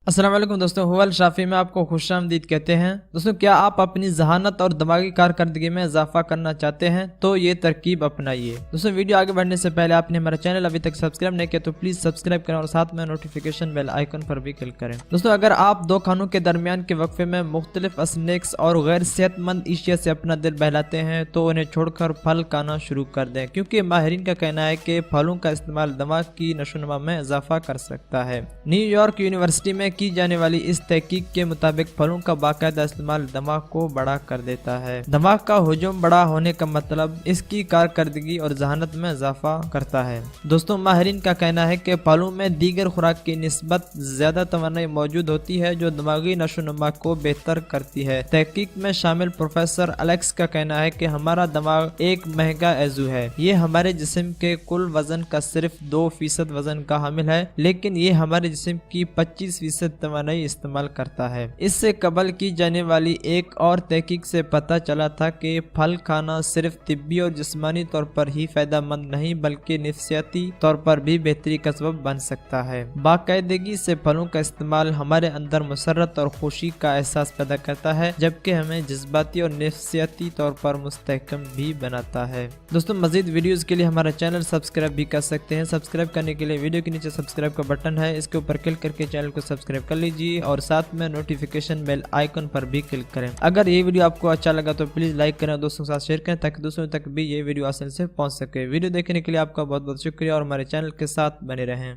अस्सलाम वालेकुम दोस्तों, हुवल शाफी में आपको खुश आमदीद कहते हैं। दोस्तों, क्या आप अपनी जहानत और दिमागी कारकर्दगी में इजाफा करना चाहते हैं तो ये तरकीब अपनाइए। दोस्तों, वीडियो आगे बढ़ने से पहले आपने हमारा चैनल अभी तक सब्सक्राइब नहीं किया तो प्लीज सब्सक्राइब करें और साथ में नोटिफिकेशन बेल आइकन पर भी क्लिक करें। दोस्तों, अगर आप दो खानों के दरमियान के वक्फे में मुख्तलिफ स्नैक्स और गैर सेहतमंद इशिया से अपना दिल बहलाते हैं तो उन्हें छोड़कर फल खाना शुरू कर दें, क्योंकि माहिरीन का कहना है कि फलों का इस्तेमाल दिमाग की नशोनुमा में इजाफा कर सकता है। न्यूयॉर्क यूनिवर्सिटी में की जाने वाली इस तहकीक के मुताबिक फलों का बाकायदा इस्तेमाल दिमाग को बड़ा कर देता है। दिमाग का हुजूम बड़ा होने का मतलब इसकी कारकर्दगी और जहानत में इजाफा करता है। दोस्तों, माहिरीन का कहना है कि फलों में दीगर खुराक की निस्बत ज्यादा तवानाई मौजूद होती है जो दिमागी नशोनुमा को बेहतर करती है। तहकीक में शामिल प्रोफेसर एलेक्स का कहना है कि हमारा दिमाग एक महंगा एजू है। ये हमारे जिस्म के कुल वजन का सिर्फ 2% वजन का हामिल है, लेकिन ये हमारे जिस्म की 25% तवानाई इस्तेमाल करता है। इससे कबल की जाने वाली एक और तहकीक से पता चला था कि फल खाना सिर्फ तिब्बी और जिस्मानी तौर पर ही फायदेमंद नहीं बल्कि नफ्सियाती तौर पर भी बेहतरी का सबब बन सकता है। बाकायदगी से फलों का इस्तेमाल हमारे अंदर मुसर्रत और खुशी का एहसास पैदा करता है, जबकि हमें जज्बाती और नफ्सियाती तौर पर मुस्तहकम भी बनाता है। दोस्तों, मजीद वीडियोस के लिए हमारा चैनल सब्सक्राइब भी कर सकते हैं। सब्सक्राइब करने के लिए वीडियो के नीचे सब्सक्राइब का बटन है, इसके ऊपर क्लिक करके चैनल को सब्सक्राइब कर लीजिए और साथ में नोटिफिकेशन बेल आइकन पर भी क्लिक करें। अगर ये वीडियो आपको अच्छा लगा तो प्लीज लाइक करें और दोस्तों के साथ शेयर करें ताकि दूसरों तक भी ये वीडियो आसानी से पहुंच सके। वीडियो देखने के लिए आपका बहुत बहुत शुक्रिया और हमारे चैनल के साथ बने रहें।